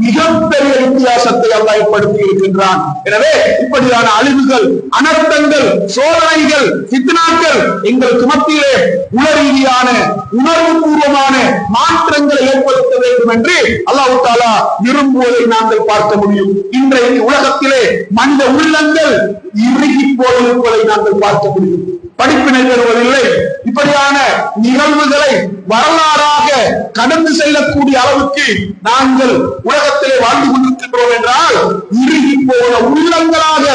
மிகப்பெரிய வித்தியாசத்தை அல்லாஹ் ஏற்படுத்தி இருக்கின்றான். எனவே இப்படியான அழிவுகள், அனர்த்தங்கள், சோதனைகள், ஃபித்னாக்கள் எங்களுக்கு மத்தியிலே உளரீதியான உணர்வு பூர்வமான மாற்றங்களை ஏற்படுத்த வேண்டும் என்று அல்லாஹ் தஆலா விரும்புவதை நாங்கள் பார்க்க முடியும். இன்றைக்கு உலகத்திலே மனித உள்ளங்கள் இறுகி போயிருப்பதை நாங்கள் பார்க்க முடியும். படிப்பினை பெறுவதில்லை. இப்படியான நிகழ்வுகளை வரலாறாக கடந்து செல்லக்கூடிய அளவுக்கு நாங்கள் உலகத்திலே வாழ்ந்து கொண்டிருக்கின்றோம் என்றால் இறுகி போன உள்ளங்களாக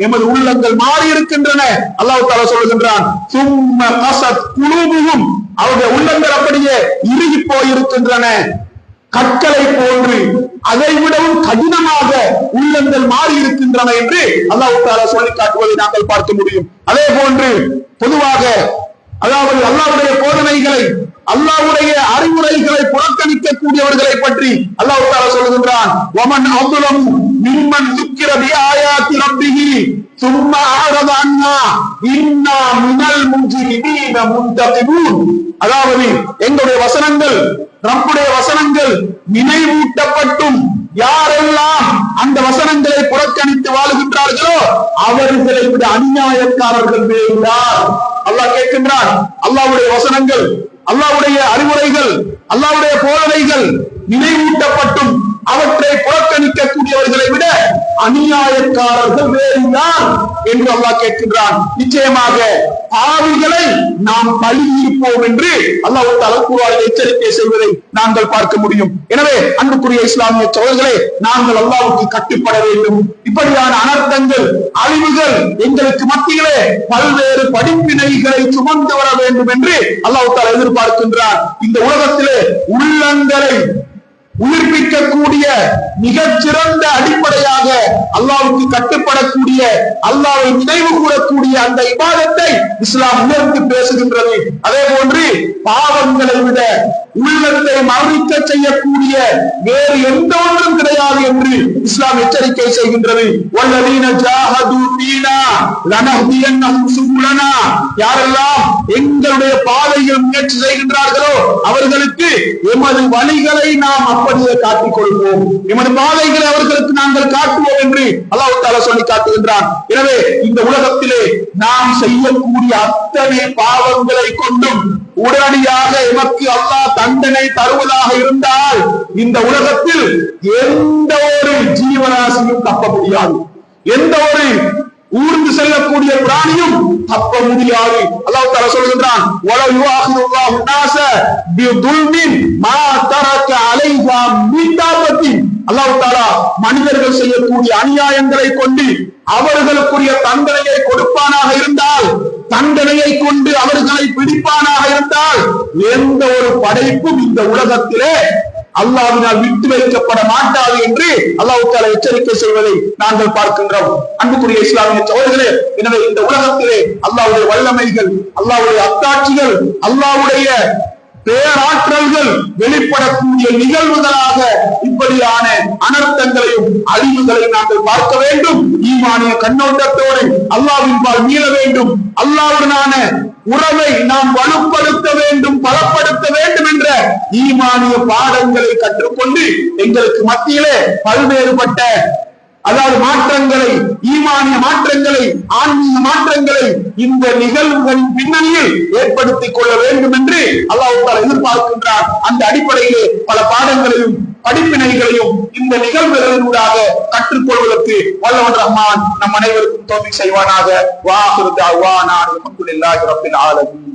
எமது உள்ளங்கள் மாறி இருக்கின்றன. அல்லாஹ் தஆலா சொல்லுகின்றான், சும்ம கஸத் குலூபுஹும், அவருடைய உள்ளங்கள் அப்படியே இறுகி போயிருக்கின்றன, கற்களை போன்று அதை விடவும் கடினமாக உள்ளங்கள் மாறி இருக்கின்றன என்று அல்லாஹ் தஆலா சொல்லி காட்டுவதை நாங்கள் பார்க்க முடியும். அதே போன்று பொதுவாக அதாவது அல்லாஹ்வுடைய போதனைகளை, அல்லாஹ்வுடைய அறிவுரைகளை புறக்கணிக்கக்கூடியவர்களை பற்றி அல்லாஹ் தஆலா சொல்லுகின்றான், வமன் அظلم மிம்மன் ذكر بآيات ربه ثم أعرض عنها إنا من المجرمين منتقمون. அதாவது எங்களுடைய வசனங்கள், ரப்புடைய வசனங்கள் நினைவூட்டப்பட்டும் யாரெல்லாம் அந்த வசனங்களை புறக்கணித்து வாழுகின்றார்களோ அவர்களை விட அநியாயக்காரர்கள் வேறு யார்? அல்லாஹ் கேட்கின்றான். அல்லாஹ்வுடைய வசனங்கள், அல்லாஹ்வுடைய அறிவுரைகள், அல்லாஹ்வுடைய போதனைகள் நினைவூட்டப்பட்டும் அவற்றை புறக்கணிக்கக்கூடியவர்களை விட அநியாயக்காரர்கள் வேறு யார் என்று அல்லாஹ் கேட்கின்றான். நிச்சயமாக பாவிகளை நாம் பழியிருப்போம் என்று அல்லாஹ் தஆலா குர்ஆனில் எச்சரிக்கை செய்வதை நாங்கள் பார்க்க முடியும். எனவே அன்புக்குரிய இஸ்லாமிய சகோதரர்களே, நாங்கள் அல்லாஹ்வுக்கு கட்டுப்பட வேண்டும். இப்படியான அனர்த்தங்கள், அழிவுகள் எங்களுக்கு மத்தியிலே பல்வேறு படிப்பினைகளை சுமந்து வர வேண்டும் என்று அல்லாஹ் தஆலா எதிர்பார்க்கின்றார். இந்த உலகத்திலே உள்ளங்களை உயிர்ப்பிக்கக்கூடிய மிகச்சிறந்த அடிப்படையாக அல்லாஹ்வுக்கு கட்டுப்படக்கூடிய, அல்லாஹ்வை நினைவு கூறக்கூடிய அந்த இபாதத்தை இஸ்லாம் உயர்த்தி பேசுகின்றது. அதே போன்று பாவங்களை விட உள்ளத்தை மரணிக்க செய்யக்கூடிய வேறு எந்த ஒன்றும் கிடையாது என்று இஸ்லாம் எச்சரிக்கை செய்கின்றது. வல்லதீன ஜாஹது ஃபீனா லனஹ்தியன்னஹும் சுபுலனா, யாரெல்லாம் எங்களுடைய பாதையில் முயற்சி செய்கின்றார்களோ அவர்களுக்கு எமது வழிகளை நாம் அப்படியே காட்டிக் கொள்வோம், எமது பாதைகளை அவர்களுக்கு நாங்கள் காட்டுவோம் என்று அல்லாஹ் தஆலா சொல்லி காட்டுகின்றான். எனவே இந்த உலகத்திலே நாம் செய்யக்கூடிய அத்தனை பாவங்களை கொண்டும் உடனடியாக எமக்கு அல்லாஹ் தண்டனை தருவதாக இருந்தால் இந்த உலகத்தில் எந்த ஒரு ஜீவராசியும் தப்ப முடியாது, எந்த ஒரு ஊர்ந்து செல்லக்கூடிய பிராணியும் தப்ப முடியாது. அல்லாஹ் தஆலா சொல்கின்றான், வலா யுஆஹிதுல்லாஹு நாஸ பிதுல்மின் மா தரக அலைஹா மின் தாபத்தின். அல்லாஹ் தஆலா மனிதர்கள் செய்யக்கூடிய அநியாயங்களை கொண்டு அவர்களுக்குரிய தண்டனையை கொடுப்பானாக இருந்தால், தண்டனையை கொண்டு அவர்களை பிடிப்பானாக இருந்தால் எந்த ஒரு படைப்பும் இந்த உலகத்திலே அல்லாஹ்வினால் விட்டு வைக்கப்பட மாட்டாது என்று அல்லாஹ் தஆலா எச்சரிக்கை செய்வதை நாங்கள் பார்க்கின்றோம். அன்புக்குரிய இஸ்லாமிய சகோதரர்களே, எனவே இந்த உலகத்திலே அல்லாஹ்வுடைய வல்லமைகள், அல்லாஹ்வுடைய அத்தாட்சிகள், அல்லாஹ்வுடைய பேராற்றல்கள் வெளிப்படக்கூடிய நிகழ்வுகளாக இப்படியான அனர்த்தங்களையும் அழிவுகளையும் நாங்கள் பார்க்க வேண்டும். ஈமானிய கண்ணோட்டத்தோடு அல்லாஹ்வின் பால் மீள வேண்டும். அல்லாஹ்வுடனான உறவை நாம் வலுப்படுத்த வேண்டும், பலப்படுத்த வேண்டும் என்ற ஈமானிய பாடங்களை கற்றுக்கொண்டு எங்களுக்கு மத்தியிலே பல்வேறுபட்ட அதாவது மாற்றங்களை, ஈமானிய மாற்றங்களை, ஆன்மீக மாற்றங்களை இந்த நிகழ்வுகளின் பின்னணியில் ஏற்படுத்திக் கொள்ள வேண்டும் என்று அல்லாஹ் தஆலா எதிர்பார்க்கின்றார். அந்த அடிப்படையிலே பல பாடங்களையும் படிப்பினைகளையும் இந்த நிகழ்வுகளினூடாக கற்றுக்கொள்வதற்கு வல்லவன் ரஹ்மான் நம் அனைவருக்கும் தௌஃபீக் செய்வானாக. வஆகிரு தஅவானா அல்ஹம்துலில்லாஹி ரப்பில் ஆலமீன்.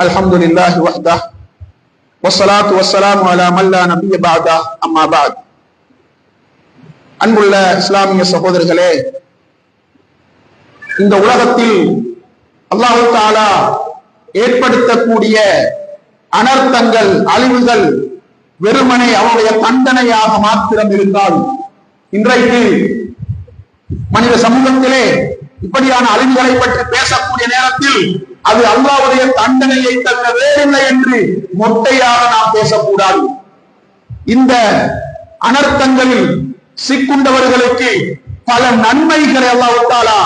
அல்ஹம்துலில்லாஹி வஹ்தஹு வஸ்ஸலாத்து வஸ்ஸலாமு அலா மன் லா நபிய்ய பஅதஹு அம்மா பஅத். அன்புள்ள இஸ்லாமிய சகோதரர்களே, இந்த உலகத்தில் அல்லாஹ் தஆலா ஏற்படுத்தக்கூடிய அனர்த்தங்கள், அழிவுகள் வெறுமனே அவருடைய தண்டனையாக மாத்திரம் இருந்தால், இன்றைக்கு மனித சமூகத்திலே இப்படியான அழிவுகளை பற்றி பேசக்கூடிய நேரத்தில் அது அல்லாஹ்வுடைய தண்டனையை தவிர வேறில்லை என்று மொட்டையாக நாம் பேசக்கூடாது. இந்த அனர்த்தங்களில் சிக்குண்டவர்களுக்கு பல நன்மைகளை அல்லாஹ் தஆலா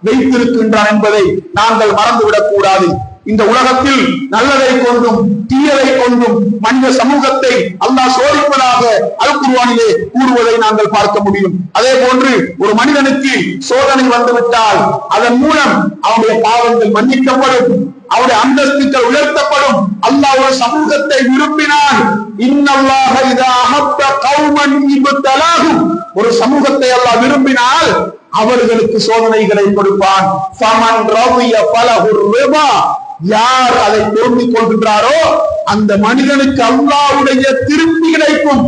வைத்திருக்கின்றான் என்பதை நாங்கள் மறந்துவிடக் கூடாது. இந்த உலகத்தில் நல்லதை கொண்டும் தீயதை கொண்டும் மனித சமூகத்தை அல்லாஹ் சோதிப்பதாக அல் குர்ஆனிலே கூறுவதை நாங்கள் பார்க்க முடியும். அதே போன்று ஒரு மனிதனுக்கு சோதனை வந்துவிட்டால் அதன் மூலம் அவனுடைய பாவங்கள் மன்னிக்கப்படும், அவருடைய அந்தஸ்துகள் உயர்த்தப்படும். அல்லாஹ் ஒரு சமூகத்தை விரும்பினான், இன்னல்லாஹ இதா அஹப்ப கௌமன் இப்தலாஹும், ஒரு சமூகத்தை அல்லாஹ் விரும்பினால் அவர்களுக்கு சோதனைகளை கொடுப்பான். ஃபமன் ரதிய ஃபலஹு ரிபா, யார் அதை பொருந்திக் கொள்கின்றாரோ அந்த மனிதனுக்கு அல்லாஹ்வுடைய திருப்தி கிடைக்கும்.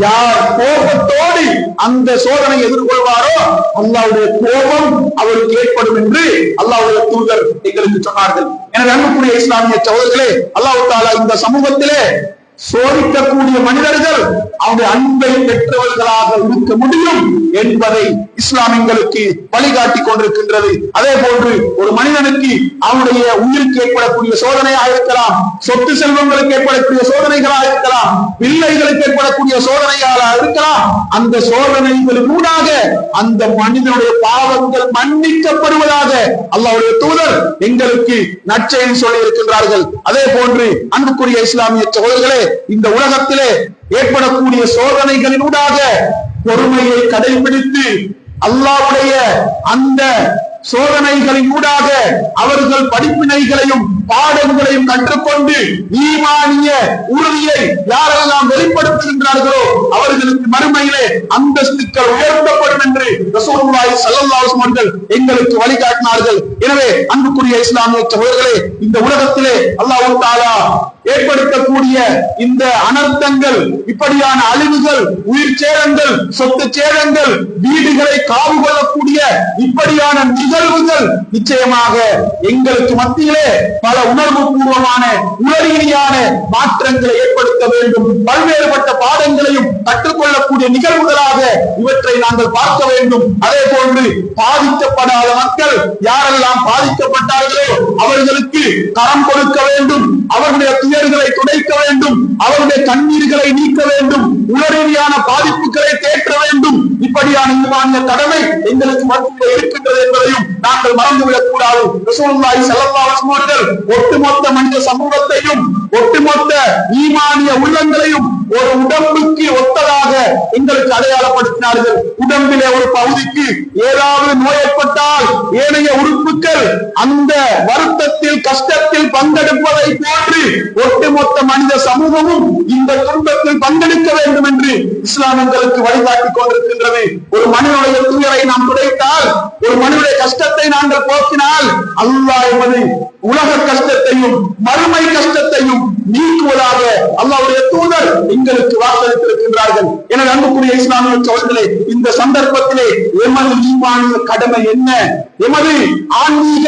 யார் கோபத்தோடு அந்த சோதனை எதிர்கொள்வாரோ அல்லாஹ்வுடைய கோபம் அவருக்கு ஏற்படும் என்று அல்லாஹ்வுடைய தூதர் எங்களுக்கு சொன்னார்கள். எனவே அன்புக்குரிய இஸ்லாமிய சகோதரர்களே, அல்லாஹ் தஆலா இந்த சமூகத்திலே சோதிக்கக்கூடிய மனிதர்கள் அவருடைய அன்பை பெற்றவர்களாக இருக்க முடியும் என்பதை இஸ்லாம் எங்களுக்கு வழிகாட்டி கொண்டிருக்கின்றது. அதே போன்று ஒரு மனிதனுக்கு அவனுடைய உயிருக்கு ஏற்படக்கூடிய சோதனையாக இருக்கலாம், சொத்து செல்வங்களுக்கு ஏற்படக்கூடிய சோதனைகளாக இருக்கலாம், பிள்ளைகளுக்கு ஏற்படக்கூடிய சோதனைகளாக இருக்கலாம். அந்த சோதனைகளின் ஊடாக அந்த மனிதனுடைய பாவங்கள் மன்னிக்கப்படுவதாக அல்லாஹ்வுடைய தூதர் எங்களுக்கு நற்செய்தி சொல்லி இருக்கின்றார்கள். அதே போன்று அன்புக்குரிய இஸ்லாமிய சகோதரர்களே, இந்த உலகத்திலே ஏற்படக்கூடிய சோதனைகளினூடாக பொறுமையை கடைபிடித்து அல்லாஹ்வுடைய அந்த சோதனைகளின் ஊடாக அவர்கள் படிப்பினைகளையும் பாடங்களையும் கற்றுக்கொண்டு ஈமானிய உறுதியை யாரெல்லாம் வெளிப்படுத்துகின்றார்களோ அவர்களுக்கு மறுமையிலே அந்தஸ்துக்கள் உயர்த்தப்படும் என்று ரசூலுல்லாஹி ஸல்லல்லாஹு அலைஹி வஸல்லம் எங்களுக்கு வழிகாட்டினார்கள். எனவே அன்புக்குரிய இஸ்லாமிய சகோதரர்களே, இந்த உலகத்திலே அல்லாஹ் தஆலா ஏற்படுத்தக்கூடிய இந்த அனர்த்தங்கள், இப்படியான அழிவுகள், உயிர் சேதங்கள், சொத்து சேதங்கள், வீடுகளை காவு கொள்ளக்கூடிய இப்படியான நிகழ்வுகள் நிச்சயமாக எங்களுக்கு மத்தியிலே பல உணர்வு பூர்வமான உளரீதியான மாற்றங்களை ஏற்படுத்த வேண்டும். பல்வேறுபட்ட பாடங்களையும் கற்றுக்கொள்ளக்கூடிய நிகழ்வுகளாக இவற்றை நாங்கள் பார்க்க வேண்டும். அதே போன்று பாதிக்கப்படாத மக்கள் யாரெல்லாம் பாதிக்கப்பட்டார்களோ அவர்களுக்கு கரம் கொடுக்க வேண்டும், அவர்களுடைய துயர்களை துடைக்க வேண்டும், அவருடைய கண்ணீர்களை நீக்க வேண்டும், உளரீதியான பாதிப்புகளை தேற்ற வேண்டும். இப்படியான ஈமானிய கடமை எங்களுக்கு மத்தியில் இருக்கின்றது என்பதையும் நாங்கள் மறந்துவிடக் கூடாது. ரசூலுல்லாஹி ஸல்லல்லாஹு அலைஹி வஸல்லம் அவர்கள் ஒட்டுமொத்த மனித சமூகத்தையும் ஒட்டுமொத்த ஈமானிய உள்ளங்களையும் ஒரு உடம்புக்கு ஒத்ததாக எங்களுக்கு அடையாளப்படுத்தினார்கள். உடம்பிலே ஒரு பகுதிக்கு ஏதாவது நோய் ஏற்பட்டால் ஏனைய உறுப்புகள் அந்த வருத்தத்தில் கஷ்டத்தில் பங்கெடுப்பதை போன்று ஒட்டுமொத்த மனித சமூகமும் இந்த துன்பத்தில் பங்கெடுக்க வேண்டும் என்று இஸ்லாம் எங்களுக்கு வழிகாட்டிக் கொண்டிருக்கின்றது. ஒரு மனிதனுடைய துயரை நாம் துடைத்தால், ஒரு மனிதனுடைய கஷ்டத்தை நாங்கள் போக்கினால் அல்லாஹ் என்பது உலக கஷ்டத்தையும் மறுமை கஷ்டத்தையும் நீக்குவதாக அல்லாஹ்வுடைய தூதர் எங்களுக்கு வாக்களித்திருக்கின்றார்கள். எனவே அன்புக்குரிய இஸ்லாமிய சகோதரர்களே, இந்த சந்தர்ப்பத்திலே எமது ஈமானிய கடமை என்ன, எமது ஆன்மீக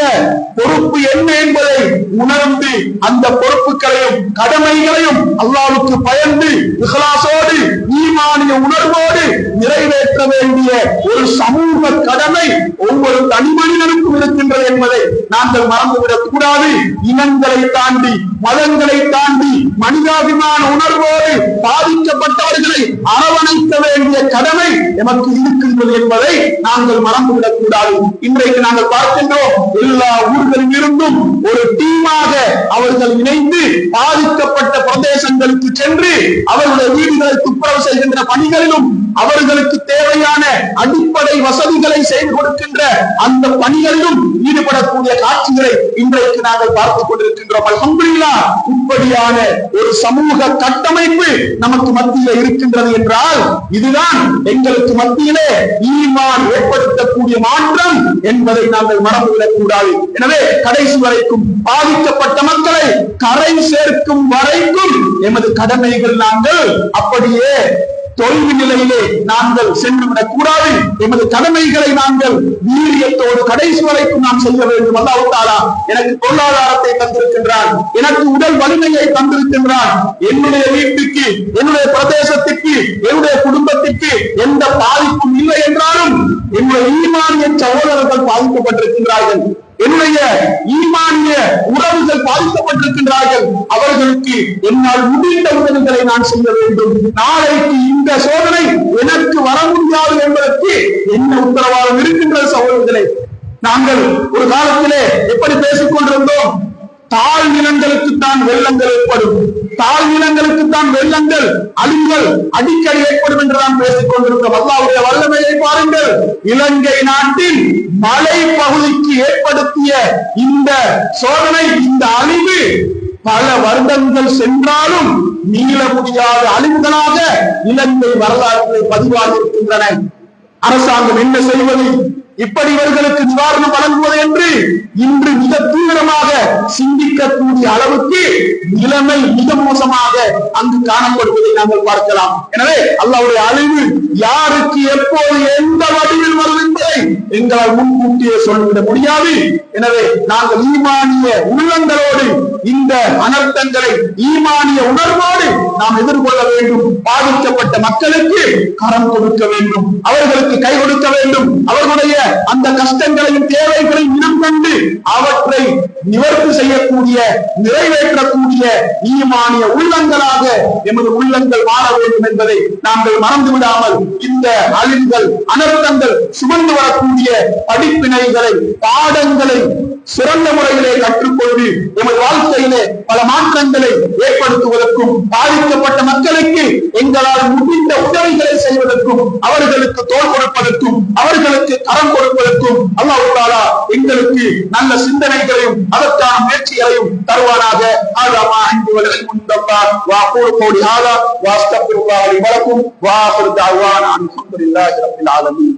பொறுப்பு என்ன என்பதை உணர்ந்து அந்த பொறுப்புகளையும் கடமைகளையும் அல்லாஹ்வுக்கு பயந்து இஹ்லாஸோடு ஈமானிய உணர்வோடு நிறைவேற்ற வேண்டிய ஒரு சமூக கடமை ஒவ்வொரு தனி மனிதனுக்கும் இருக்கின்றது என்பதை நாங்கள் மறந்துவிடக் கூடாது. இனங்களை தாண்டி, மதங்களை தாண்டி மனிதாபிமான உணர்வோடு பாதிக்கப்பட்டவர்களை அரவணைக்க வேண்டிய கடமை எமக்கு இருக்கின்றது என்பதை நாங்கள் மறந்துவிடக் கூடாது. இன்றைக்கு நாங்கள் பார்க்கின்றோம், எல்லா ஊர்களில் இருந்தும் ஒரு டீமாக அவர்கள் இணைந்து பாதிக்கப்பட்ட பிரதேசங்களுக்கு சென்று அவர்களுடைய வீடுகளை துப்புரவு செய்கின்ற பணிகளிலும் அவர்களுக்கு தேவையான அடிப்படை வசதிகளை செய்து கொடுக்கின்ற அந்த பணிகளிலும் ஈடுபடக்கூடிய காட்சிகளை இன்றைக்கு நாங்கள் பார்த்துக் கொண்டிருக்கின்றோம். அல்ஹம்துலில்லாஹ், இப்படியான ஒரு சமூக கட்டமைப்பு நமக்கு மத்தியிலே இருக்கின்றது என்றால் இதுதான் எங்களுக்கு மத்தியிலே ஈமான் ஏற்படுத்தக்கூடிய மாற்றம் என்பதை நாங்கள் மறந்துவிடக் கூடாது. எனவே கடைசி வரைக்கும் பாதிக்கப்பட்ட மக்களை கரை சேர்க்கும் வரைக்கும் எமது கடமைகள் நாங்கள் அப்படியே தொய்வு நிலையிலே நாங்கள் சென்றுவிடக் கூடாது. எமது கடமைகளை நாங்கள் வீரியத்தோடு கடைசி வரைக்கும் நாம் செய்ய வேண்டும். அல்லாஹ் தஆலா எனக்கு பொருளாதாரத்தை தந்திருக்கின்றான், எனக்கு உடல் வலிமையை தந்திருக்கின்றான். என்னுடைய வீட்டுக்கு, என்னுடைய பிரதேசத்துக்கு, என்னுடைய குடும்பத்துக்கு எந்த பாதிப்பும் இல்லை என்றாலும் என்னுடைய ஈமானிய சகோதரர்கள் பாதிக்கப்பட்டிருக்கின்றார்கள், என்னுடைய ஈமானிய உறவுகள் பாதிக்கப்பட்டிருக்கின்றார்கள். அவர்களுக்கு என்னால் முடிந்த உதவிகளை நான் செய்ய வேண்டும். நாளைக்கு இந்த சோதனை எனக்கு வர முடியாது என்பதற்கு என்ன உத்தரவாதம் இருக்கின்ற சகோதரர்களே? நாங்கள் ஒரு காலத்திலே எப்படி பேசிக் கொண்டிருந்தோம்? தாழ் நிலங்களுக்குத்தான் வெள்ளங்கள் ஏற்படும், தாழ் நிலங்களுக்குத்தான் வெள்ளங்கள், அழிவுகள் அடிக்கடி ஏற்படும் என்று நாம் பேசிக் கொண்டிருக்கிறோம். அல்லாஹ்வுடைய வல்லமையை பாருங்கள். இலங்கை நாட்டில் மலை பகுதிக்கு ஏற்படுத்திய இந்த சோதனை, இந்த அழிவு பல வருடங்கள் சென்றாலும் மீள முடியாத அழிவுகளாக இலங்கை வரலாற்றில் பதிவாகி இருக்கின்றன. அரசாங்கம் என்ன செய்வது, இப்படி இவர்களுக்கு நிவாரணம் வழங்குவது என்று இன்று மிக தீவிரமாக சிந்திக்கக்கூடிய அளவுக்கு நிலைமை மிக மோசமாக அங்கு காணப்படுவதை நாங்கள் பார்க்கலாம். எனவே அல்லாஹ்வுடைய அழிவு யாருக்கு எப்போது எந்த வடிவில் வரும் என்பதை எங்களால் முன்கூட்டியே சொல்லிவிட முடியாது. எனவே நாங்கள் ஈமானிய உள்ளங்களோடு இந்த அனர்த்தங்களை ஈமானிய உணர்வோடு நாம் எதிர்கொள்ள வேண்டும். பாதிக்கப்பட்ட மக்களுக்கு கரம் கொடுக்க வேண்டும், அவர்களுக்கு கை கொடுக்க வேண்டும். அவர்களுடைய அந்த கஷ்டங்களையும் தேவைகளையும் இனம் கண்டு அவற்றை நிவர்த்தி செய்யக்கூடிய, நிறைவேற்றக்கூடிய ஈமானிய உள்ளங்களாக எமது உள்ளங்கள் மாற வேண்டும் என்பதை நாங்கள் மறந்து விடாமல் இந்த அழிவுகள், அனர்த்தங்கள் சுமந்து வரக்கூடிய படிப்பினைகளை, பாடங்களை சிறந்த முறையிலே கற்றுக்கொண்டு எமது வாழ்க்கையிலே பல மாற்றங்களை ஏற்படுத்துவதற்கும், பாதிக்கப்பட்ட மக்களுக்கு எங்களால் முடிந்த உதவிகளை செய்வதற்கும், அவர்களுக்கு தோள் கொடுப்பதற்கும், அவர்களுக்கு கரம் கொடுப்பதற்கும் அல்லாஹ் தஆலா எங்களுக்கு நல்ல சிந்தனைகளையும் அதற்கான முயற்சிகளையும் தருவானாக. ஆலமா அன்ஹு வல் இல்மு இன்தல்லாஹ் வ அகூலு கௌலி ஹாதா வ அஸ்தக்ஃபிருல்லாஹ் லி வ லக்கும் வ ஆகிரு தஅவானா அல்ஹம்துலில்லாஹி ரப்பில் ஆலமீன்.